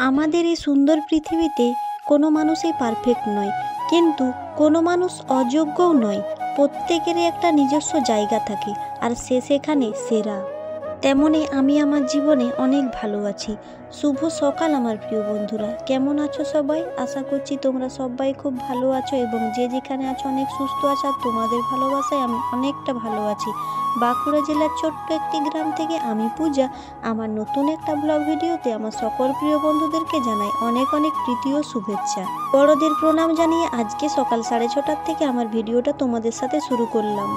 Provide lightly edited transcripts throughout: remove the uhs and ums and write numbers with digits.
আমাদের এই সুন্দর পৃথিবীতে কোনো মানুষই পারফেক্ট নয়, কিন্তু কোনো মানুষ অযোগ্যও নয়। প্রত্যেকেরই একটা নিজস্ব জায়গা থাকে, আর সে সেখানে সেরা। তেমনই আমি আমার জীবনে অনেক ভালো আছি। শুভ সকাল আমার প্রিয় বন্ধুরা, কেমন আছো সবাই? আশা করছি তোমরা সবাই খুব ভালো আছো এবং যে যেখানে আছো অনেক সুস্থ আছো। আর তোমাদের ভালোবাসায় আমি অনেকটা ভালো আছি। বাঁকুড়া জেলার ছোট্ট একটি গ্রাম থেকে আমি পূজা আমার নতুন একটা ব্লগ ভিডিওতে আমার সকল প্রিয় বন্ধুদেরকে জানাই অনেক অনেক প্রীতি ও শুভেচ্ছা। বড়দের প্রণাম জানিয়ে আজকে সকাল 6:30 থেকে আমার ভিডিওটা তোমাদের সাথে শুরু করলাম।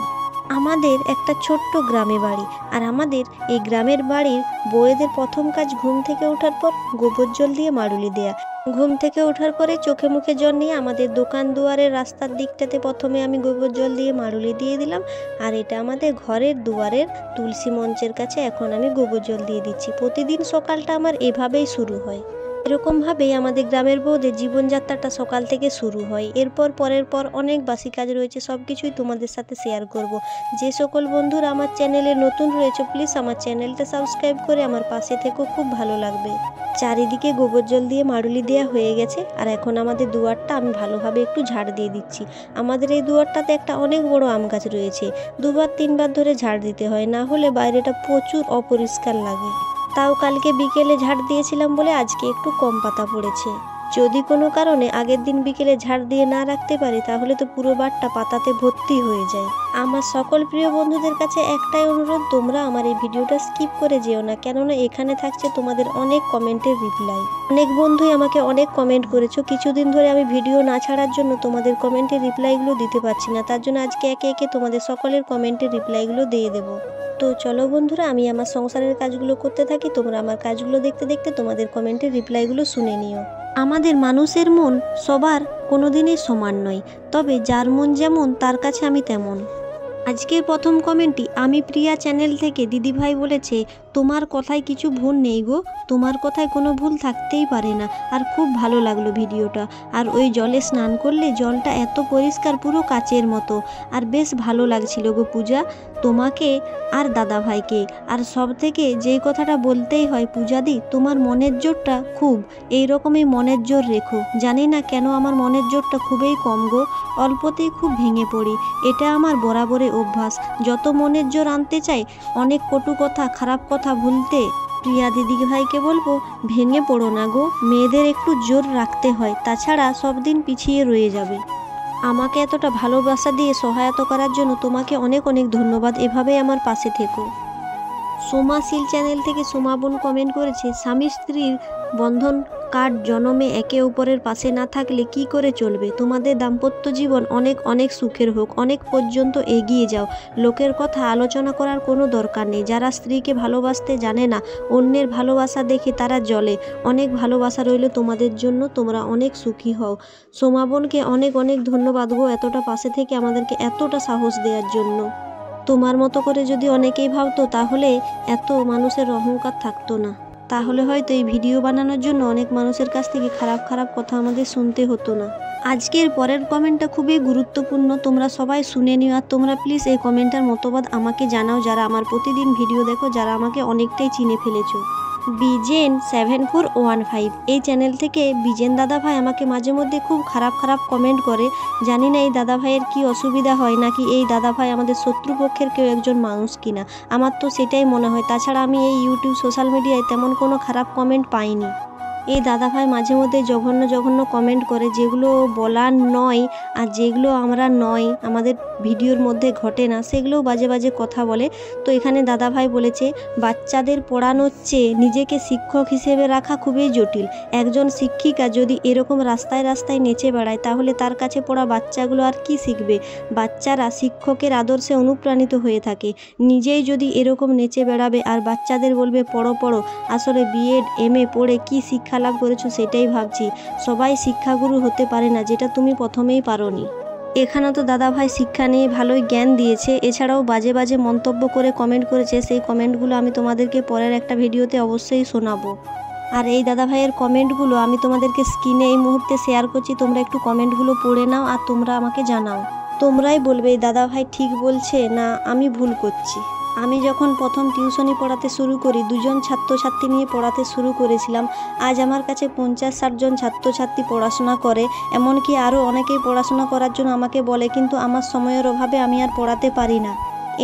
আমাদের একটা ছোট্ট গ্রামে বাড়ি, আর আমাদের এই গ্রামের বাড়ির বউয়েদের প্রথম কাজ ঘুম থেকে ওঠার পর গোবর জল দিয়ে মাড়ুলি দেয়া। ঘুম থেকে ওঠার পরে চোখে মুখে জল নিয়ে আমাদের দোকান দুয়ারের রাস্তার দিকটাতে প্রথমে আমি গোবর জল দিয়ে মাড়ুলি দিয়ে দিলাম। আর এটা আমাদের ঘরের দুয়ারের তুলসী মঞ্চের কাছে এখন আমি গোবর জল দিয়ে দিচ্ছি। প্রতিদিন সকালটা আমার এভাবেই শুরু হয়। এরকমভাবেই আমাদের গ্রামের বউদের জীবনযাত্রাটা সকাল থেকে শুরু হয়। এরপর পরের পর অনেক বাসি কাজ রয়েছে, সব কিছুই তোমাদের সাথে শেয়ার করব। যে সকল বন্ধুরা আমার চ্যানেলে নতুন রয়েছে প্লিজ আমার চ্যানেলটা সাবস্ক্রাইব করে আমার পাশে থেকো, খুব ভালো লাগবে। চারিদিকে গোবর জল দিয়ে মাড়ুলি দেওয়া হয়ে গেছে, আর এখন আমাদের দুয়ারটা আমি ভালোভাবে একটু ঝাড় দিয়ে দিচ্ছি। আমাদের এই দুয়ারটাতে একটা অনেক বড় আম গাছ রয়েছে, 2-3 বার ধরে ঝাড় দিতে হয়, না হলে বাইরেটা প্রচুর অপরিষ্কার লাগে। তাও কালকে বিকেলে ঝাড় দিয়েছিলাম বলে আজকে একটু কম পাতা পড়েছে। যদি কোনো কারণে আগের দিন বিকেলে ঝাড় দিয়ে না রাখতে পারি তাহলে তো পুরো বাড়টা পাতাতে ভর্তি হয়ে যায়। আমার সকল প্রিয় বন্ধুদের কাছে একটাই অনুরোধ, তোমরা আমার এই ভিডিওটা স্কিপ করে যেও না, কেননা এখানে থাকছে তোমাদের অনেক কমেন্টের রিপ্লাই। অনেক বন্ধুই আমাকে অনেক কমেন্ট করেছো। কিছুদিন ধরে আমি ভিডিও না ছাড়ার জন্য তোমাদের কমেন্টের রিপ্লাইগুলো দিতে পারছি না, তার জন্য আজকে একে একে তোমাদের সকলের কমেন্টের রিপ্লাইগুলো দিয়ে দেবো। তো চলো বন্ধুরা, আমি আমার সংসারের কাজগুলো করতে থাকি, তোমরা আমার কাজগুলো দেখতে দেখতে তোমাদের কমেন্টের রিপ্লাইগুলো শুনে নিও। আমাদের মানুষের মন সবার কোনোদিনই সমান নয়, তবে যার মন যেমন তার কাছে আমি তেমন। আজকের প্রথম কমেন্টটি আমি প্রিয়া চ্যানেল থেকে দিদিভাই বলেছে, তোমার কথায় কিছু ভুল নেই গো, তোমার কথায় কোনো ভুল থাকতেই পারে না। আর খুব ভালো লাগলো ভিডিওটা। আর ওই জলে স্নান করলে জলটা এত পরিষ্কার, পুরো কাচের মতো। আর বেশ ভালো লাগছিল গো পূজা, তোমাকে আর দাদাভাইকে। আর সব থেকে যেই কথাটা বলতেই হয় পূজাদি, তোমার মনের জোরটা খুব, এইরকমই মনের জোর রেখো। জানি না কেন আমার মনের জোরটা খুবই কম গো, অল্পতেই খুব ভেঙে পড়ি। এটা আমার বরাবরই অভ্যাস। যত মনের জোর আনতে চাই, অনেক কটু কথা খারাপ কথা ভুলতে, প্রিয়া দিদি ভাইকে বলবো, ভেঙে পড়ো না গো, মেয়েদের একটু জোর রাখতে হয়, তাছাড়া সব দিন পিছিয়ে রয়ে যাবে। আমাকে এতটা ভালোবাসা দিয়ে সহায়তা করার জন্য তোমাকে অনেক অনেক ধন্যবাদ, এভাবেই আমার পাশে থেকো। সোমাশীল চ্যানেল থেকে সোমা বোন কমেন্ট করেছে, স্বামী স্ত্রীর বন্ধন কার্ড জনমে একে অপরের পাশে না থাকলে কি করে চলবে? তোমাদের দাম্পত্য জীবন অনেক অনেক সুখের হোক, অনেক পর্যন্ত এগিয়ে যাও। লোকের কথা আলোচনা করার কোনো দরকার নেই। যারা স্ত্রীকে ভালোবাসতে জানে না, অন্যের ভালোবাসা দেখে তারা জ্বলে। অনেক ভালোবাসা রইল তোমাদের জন্য, তোমরা অনেক সুখী হও। সোমা বোনকে অনেক অনেক ধন্যবাদ গো, এতটা পাশে থেকে আমাদেরকে এতটা সাহস দেওয়ার জন্য। তোমার মতো করে যদি অনেকেই ভাবতো তাহলে এত মানুষের অহংকার থাকতো না, তাহলে হয়তো এই ভিডিও বানানোর জন্য অনেক মানুষের কাছ থেকে খারাপ খারাপ কথা আমাদের শুনতে হতো না। আজকের পরের কমেন্টটা খুবই গুরুত্বপূর্ণ, তোমরা সবাই শুনে নিও। আর তোমরা প্লিজ এই কমেন্টটার মতবাদ আমাকে জানাও, যারা আমার প্রতিদিন ভিডিও দেখো, যারা আমাকে অনেকটাই চিনে ফেলেছো। বিজেন 7415 এই চ্যানেল থেকে বিজেন দাদা ভাই আমাকে মাঝে মধ্যে খুব খারাপ খারাপ কমেন্ট করে। জানি না এই দাদা ভাইয়ের কি অসুবিধা হয়, নাকি এই দাদা ভাই আমাদের শত্রুপক্ষের কেউ একজন মানুষ কিনা, আমার তো সেটাই মনে হয়। তাছাড়া আমি এই ইউটিউব সোশ্যাল মিডিয়ায় তেমন কোনো খারাপ কমেন্ট পাইনি। এই দাদাভাই মাঝে মধ্যে জঘন্য জঘন্য কমেন্ট করে, যেগুলো বলার নয় আর যেগুলো আমরা নয়, আমাদের ভিডিওর মধ্যে ঘটে না, সেগুলোও বাজে বাজে কথা বলে। তো এখানে দাদাভাই বলেছে, বাচ্চাদের পড়ানোর চেয়ে নিজেকে শিক্ষক হিসেবে রাখা খুবই জটিল। একজন শিক্ষিকা যদি এরকম রাস্তায় রাস্তায় নেচে বেড়ায়, তাহলে তার কাছে পড়া বাচ্চাগুলো আর কি শিখবে? বাচ্চারা শিক্ষকের আদর্শে অনুপ্রাণিত হয়ে থাকে। নিজেই যদি এরকম নেচে বেড়াবে আর বাচ্চাদের বলবে পড়ো পড়ো, আসলে বিএড MA পড়ে কি শিক্ষা লাভ করেছো সেটাই ভাবছি। সবাই শিক্ষাগুরু হতে পারে না, যেটা তুমি প্রথমেই পারোনি। এখানে তো দাদাভাই শিক্ষা নিয়ে ভালোই জ্ঞান দিয়েছে, এছাড়াও বাজে বাজে মন্তব্য করে কমেন্ট করেছে। সেই কমেন্টগুলো আমি তোমাদেরকে পরের একটা ভিডিওতে অবশ্যই শোনাবো। আর এই দাদাভাইয়ের কমেন্টগুলো আমি তোমাদেরকে স্ক্রিনে এই মুহূর্তে শেয়ার করছি, তোমরা একটু কমেন্টগুলো পড়ে নাও আর তোমরা আমাকে জানাও। তোমরাই বলবে এই দাদা ভাই ঠিক বলছে না আমি ভুল করছি। আমি যখন প্রথম টিউশনি পড়াতে শুরু করি 2জন ছাত্রছাত্রী নিয়ে পড়াতে শুরু করেছিলাম। আজ আমার কাছে 50-60 জন ছাত্রছাত্রী পড়াশোনা করে, এমনকি আরও অনেকেই পড়াশোনা করার জন্য আমাকে বলে, কিন্তু আমার সময়ের অভাবে আমি আর পড়াতে পারি না।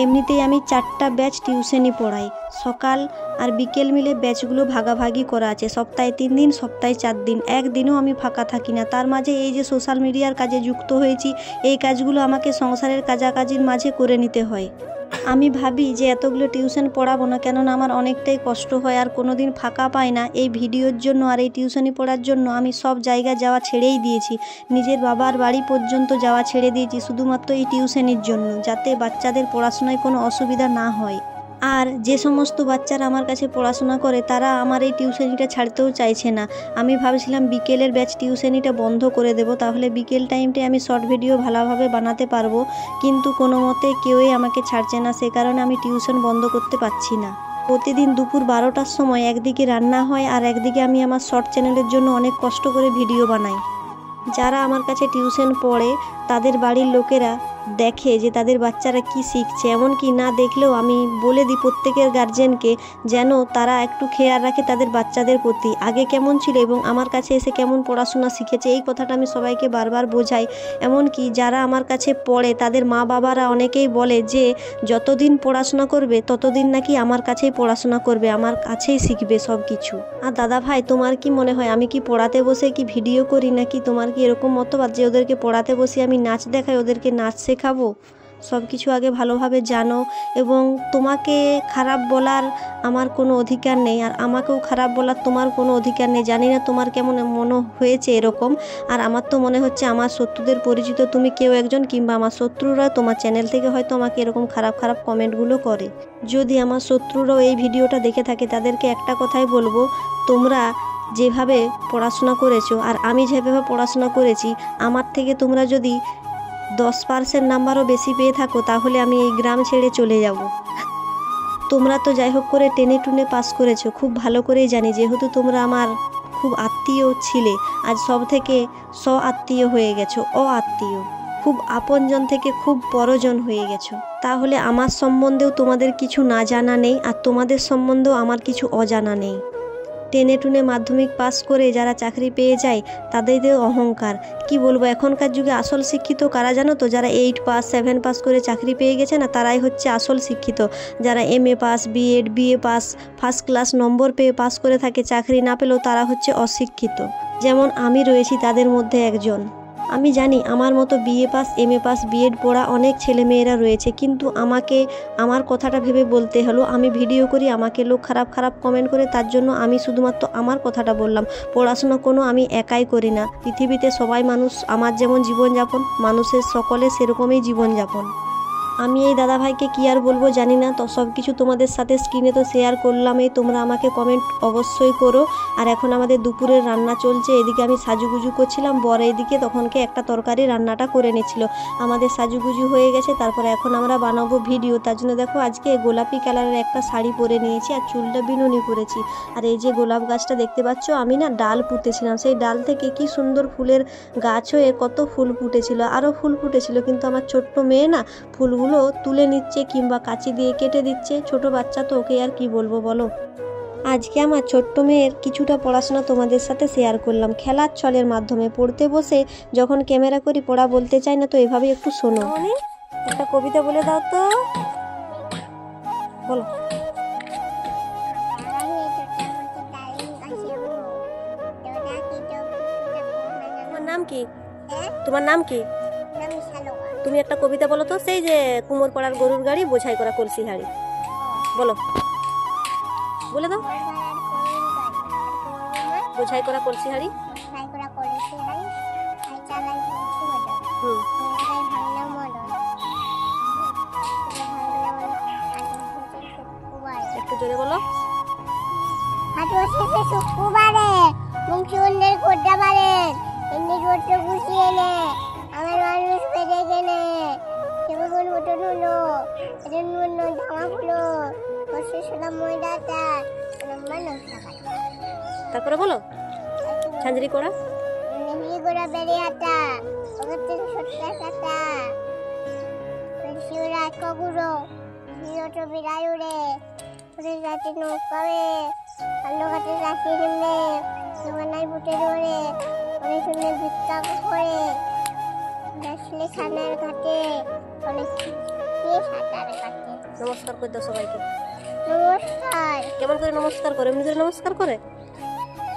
এমনিতেই আমি 4টা ব্যাচ টিউশনি পড়াই, সকাল আর বিকেল মিলে ব্যাচগুলো ভাগাভাগি করা আছে। সপ্তাহে 3 দিন, সপ্তাহে 4 দিন, একদিনও আমি ফাঁকা থাকি না। তার মাঝে এই যে সোশ্যাল মিডিয়ার কাজে যুক্ত হয়েছি, এই কাজগুলো আমাকে সংসারের কাজাকাজির মাঝে করে নিতে হয়। আমি ভাবি যে এতগুলো টিউশন পড়াবো না, কেননা আমার অনেকটাই কষ্ট হয় আর কোনো দিন ফাঁকা পাই না। এই ভিডিওর জন্য আর এই টিউশনি পড়ার জন্য আমি সব জায়গা যাওয়া ছেড়েই দিয়েছি, নিজের বাবার বাড়ি পর্যন্ত যাওয়া ছেড়ে দিয়েছি শুধুমাত্র এই টিউশনির জন্য, যাতে বাচ্চাদের পড়াশোনায় কোনো অসুবিধা না হয়। আর যে সমস্ত বাচ্চারা আমার কাছে পড়াশোনা করে তারা আমার এই টিউশনিটা ছাড়তেও চাইছে না। আমি ভাবছিলাম বিকেলের ব্যাচ টিউশনিটা বন্ধ করে দেব, তাহলে বিকেল টাইমটায় আমি শর্ট ভিডিও ভালোভাবে বানাতে পারবো, কিন্তু কোনো মতে কেউই আমাকে ছাড়ছে না, সে কারণে আমি টিউশন বন্ধ করতে পারছি না। প্রতিদিন দুপুর 12টার সময় একদিকে রান্না হয় আর একদিকে আমি আমার শর্ট চ্যানেলের জন্য অনেক কষ্ট করে ভিডিও বানাই। যারা আমার কাছে টিউশন পড়ে তাদের বাড়ির লোকেরা দেখে যে তাদের বাচ্চারা কি শিখছে, এমনকি না দেখলেও আমি বলে দিই প্রত্যেকের গার্জেনকে যেন তারা একটু খেয়াল রাখে তাদের বাচ্চাদের প্রতি, আগে কেমন ছিল এবং আমার কাছে এসে কেমন পড়াশোনা শিখেছে। এই কথাটা আমি সবাইকে বারবার বোঝাই। এমনকি যারা আমার কাছে পড়ে তাদের মা বাবারা অনেকেই বলে যে যতদিন পড়াশোনা করবে ততদিন নাকি আমার কাছেই পড়াশোনা করবে, আমার কাছেই শিখবে সব কিছু। আর দাদা ভাই, তোমার কি মনে হয় আমি কি পড়াতে বসে কি ভিডিও করি, নাকি তোমার কি এরকম মতবাদ যে ওদেরকে পড়াতে বসে আমি নাচ দেখাই, ওদেরকে নাচ শেখাবো? সব কিছু আগে ভালোভাবে জানো, এবং তোমাকে খারাপ বলার আমার কোনো অধিকার নেই আর আমাকেও খারাপ বলার তোমার কোনো অধিকার নেই। জানি না তোমার কেমন মনে হয়েছে এরকম, আর আমার তো মনে হচ্ছে আমার শত্রুদের পরিচিত তুমি কেউ একজন, কিংবা আমার শত্রুরা তোমার চ্যানেল থেকে হয়তো আমাকে এরকম খারাপ খারাপ কমেন্টগুলো করে। যদি আমার শত্রুরাও এই ভিডিওটা দেখে থাকে তাদেরকে একটা কথাই বলবো, তোমরা যেভাবে পড়াশোনা করেছো আর আমি যেভাবে পড়াশোনা করেছি, আমার থেকে তোমরা যদি 10% নাম্বারও বেশি পেয়ে থাকো তাহলে আমি এই গ্রাম ছেড়ে চলে যাব। তোমরা তো যাই হোক করে টেনে টুনে পাস করেছো, খুব ভালো করেই জানি, যেহেতু তোমরা আমার খুব আত্মীয় ছিলে, আজ সব থেকে আত্মীয় হয়ে গেছো, আত্মীয়, খুব আপনজন থেকে খুব পরজন হয়ে গেছো। তাহলে আমার সম্বন্ধেও তোমাদের কিছু না জানা নেই আর তোমাদের সম্বন্ধেও আমার কিছু অজানা নেই। টেনে টুনে মাধ্যমিক পাস করে যারা চাকরি পেয়ে যায় তাদের অহংকার, কি বলবো, এখনকার যুগে আসল শিক্ষিত কারা জানো তো? যারা 8 পাস 7 পাস করে চাকরি পেয়ে গেছে না, তারাই হচ্ছে আসল শিক্ষিত। যারা MA pass, B Ed, BA pass, first class number পেয়ে পাস করে থাকে, চাকরি না পেলেও তারা হচ্ছে অশিক্ষিত। যেমন আমি রয়েছি তাদের মধ্যে একজন। আমি জানি আমার মতো BA pass, MA pass, B Ed পড়া অনেক ছেলেমেয়েরা রয়েছে, কিন্তু আমাকে আমার কথাটা ভেবে বলতে হলো। আমি ভিডিও করি, আমাকে লোক খারাপ খারাপ কমেন্ট করে, তার জন্য আমি শুধুমাত্র আমার কথাটা বললাম। পড়াশোনা কোনো আমি একাই করি না, পৃথিবীতে সবাই মানুষ, আমার যেমন জীবনযাপন মানুষের সকলে সেরকমই জীবনযাপন। আমি এই দাদাভাইকে কী আর বলবো জানি না, তো সব কিছু তোমাদের সাথে স্ক্রিনে তো শেয়ার করলামই, তোমরা আমাকে কমেন্ট অবশ্যই করো। আর এখন আমাদের দুপুরের রান্না চলছে, এদিকে আমি সাজুগুজু করছিলাম, বর এইদিকে তখনকে একটা তরকারি রান্নাটা করে নিচ্ছিল। আমাদের সাজুগুজু হয়ে গেছে, তারপরে এখন আমরা বানাবো ভিডিও। তার জন্য দেখো আজকে গোলাপি কালারের একটা শাড়ি পরে নিয়েছি আর চুলটা বিনুনি করেছি। আর এই যে গোলাপ গাছটা দেখতে পাচ্ছ, আমি না ডাল পুঁতেছিলাম, সেই ডাল থেকে কি সুন্দর ফুলের গাছ হয়ে কত ফুল ফুটেছিল, আরও ফুল ফুটেছিল, কিন্তু আমার ছোট্ট মেয়ে না ফুলগুলো তুলে নিচ্ছে কিংবা কাঁচি দিয়ে কেটে দিচ্ছে। ছোট বাচ্চা তো, ওকে আর কি বলবো বলো। আজকে আমার ছোট্ট মেয়ের কিছুটা পড়াশোনা তোমাদের সাথে শেয়ার করলাম খেলার ছলের মাধ্যমে। পড়তে বসে যখন ক্যামেরা করি পড়া বলতে চাই না, তো এভাবে একটু শোনো। একটা কবিতা বলে দাও তো, বলো। তোমার নাম কি? তোমার নাম কি? তুমি একটা কবিতা বলো তো, সেই যে কুমোর পাড়ার গরুর গাড়ি, বোঝাই করা কলসি হাড়ি, বলো, বলে দাও। বোঝাই করা কলসি হাড়ি, একটু জোরে বলো। শুক্রবারে মুখ্যমন্ত্রীর কোটা মারেন, এমনি করতে গুছিয়ে নে, আমার মানুষ বেড়ে গেলে সেবগুন মতন হলো, জামা হলো, বসে শোলাম ময়দাটা, তারপরে বলো। ঝাঁঝরি করা, বেড়ে আটা, ওখান থেকে সত্যা কাটা, শিবরাজ কগুলো ছোট বিড়াল উড়ে ওদের গাছে নৌকাবে আলো গাছে লাফিয়ে নেমে দোকানায় বুটে ধরে ওরে শুনে ভিক্ষা করে আসলে খানার ঘাটে অনেক সাঁতার কাটে। নমস্কার করে দাও সবাইকে। নমস্কার। কেমন করে নমস্কার করে? এমনি করে নমস্কার করে?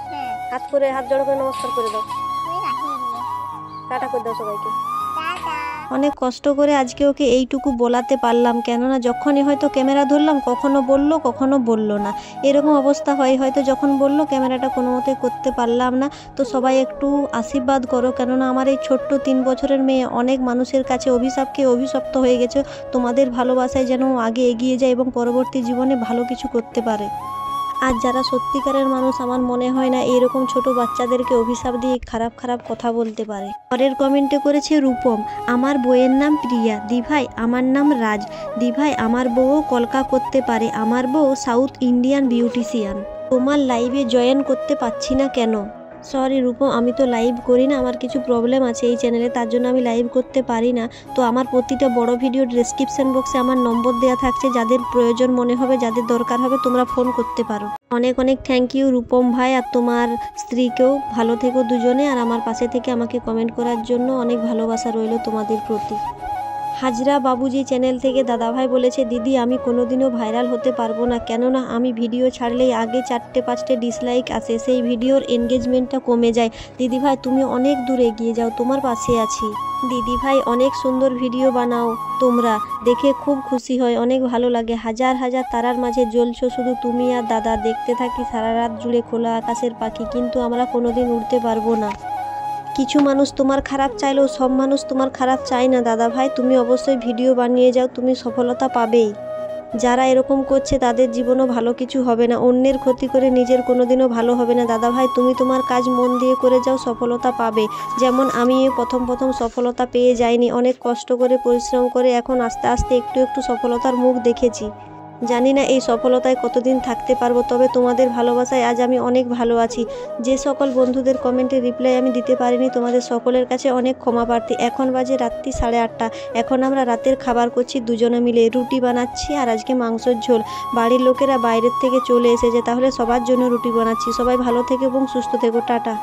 হ্যাঁ। হাত করে হাত জোড় করে নমস্কার করে দাও। টাটা করে দাও সবাইকে। অনেক কষ্ট করে আজকে ওকে এইটুকু বলাতে পারলাম, কেননা যখনই হয়তো ক্যামেরা ধরলাম কখনো বললো কখনো বললো না, এরকম অবস্থা হয়। হয়তো যখন বললো ক্যামেরাটা কোনো মতে করতে পারলাম না। তো সবাই একটু আশীর্বাদ করো, কেননা আমার এই ছোট্ট 3 বছরের মেয়ে অনেক মানুষের কাছে অভিশপ্ত হয়ে গেছে। তোমাদের ভালোবাসায় যেন আগে এগিয়ে যায় এবং পরবর্তী জীবনে ভালো কিছু করতে পারে। আর যারা সত্যিকারের মানুষ আমার মনে হয় না এইরকম ছোট বাচ্চাদেরকে অভিশাপ দিয়ে খারাপ খারাপ কথা বলতে পারে। পরের কমেন্টে করেছে রূপম, আমার বউয়ের নাম প্রিয়া, দিভাই আমার নাম রাজ, দিভাই আমার বউও কলকা করতে পারে, আমার বউ সাউথ ইন্ডিয়ান বিউটিশিয়ান। তোমার লাইভে জয়েন করতে পারছি না কেন? সরি রূপম, আমি তো লাইভ করি না, আমার কিছু প্রবলেম আছে এই চ্যানেলে, তার জন্য আমি লাইভ করতে পারি না। তো আমার প্রতিটা বড় ভিডিও ডেসক্রিপশন বক্সে আমার নম্বর দেওয়া থাকছে, যাদের প্রয়োজন মনে হবে, যাদের দরকার হবে তোমরা ফোন করতে পারো। অনেক অনেক থ্যাংক ইউ রূপম ভাই, আর তোমার স্ত্রীকেও ভালো থেকো দুজনে, আর আমার পাশে থেকে আমাকে কমেন্ট করার জন্য অনেক ভালোবাসা রইল তোমাদের প্রতি। হাজরা বাবুজি চ্যানেল থেকে দাদাভাই বলেছে, দিদি আমি কোনোদিনও ভাইরাল হতে পারবো না, কেননা আমি ভিডিও ছাড়লেই আগে 4-5টে ডিসলাইক আসে, সেই ভিডিওর এনগেজমেন্টটা কমে যায়। দিদিভাই তুমি অনেক দূর এগিয়ে যাও, তোমার পাশে আছি। দিদিভাই অনেক সুন্দর ভিডিও বানাও তোমরা, দেখে খুব খুশি হয়, অনেক ভালো লাগে। হাজার হাজার তারার মাঝে জ্বলছো শুধু তুমি আর দাদা, দেখতে থাকি সারা রাত জুড়ে খোলা আকাশের পাখি, কিন্তু আমরা কোনোদিন উড়তে পারবো না। কিছু মানুষ তোমার খারাপ চাইলেও সব মানুষ তোমার খারাপ চায় না দাদা ভাই, তুমি অবশ্যই ভিডিও বানিয়ে যাও, তুমি সফলতা পাবেই। যারা এরকম করছে তাদের জীবনও ভালো কিছু হবে না, অন্যের ক্ষতি করে নিজের কোনোদিনও ভালো হবে না। দাদা ভাই তুমি তোমার কাজ মন দিয়ে করে যাও, সফলতা পাবে। যেমন আমি প্রথম সফলতা পেয়ে যাইনি, অনেক কষ্ট করে পরিশ্রম করে এখন আস্তে আস্তে একটু একটু সফলতার মুখ দেখেছি। জানি না এই সফলতায় কতদিন থাকতে পারবো, তবে তোমাদের ভালোবাসায় আজ আমি অনেক ভালো আছি। যে সকল বন্ধুদের কমেন্টে রিপ্লাই আমি দিতে পারিনি তোমাদের সকলের কাছে অনেক ক্ষমা প্রার্থী। এখন বাজে রাত্রি 8:30, এখন আমরা রাতের খাবার করছি দুজনে মিলে, রুটি বানাচ্ছি আর আজকে মাংসের ঝোল। বাড়ির লোকেরা বাইরের থেকে চলে এসেছে, তাহলে সবার জন্য রুটি বানাচ্ছি। সবাই ভালো থেকো এবং সুস্থ থেকো, টাটা।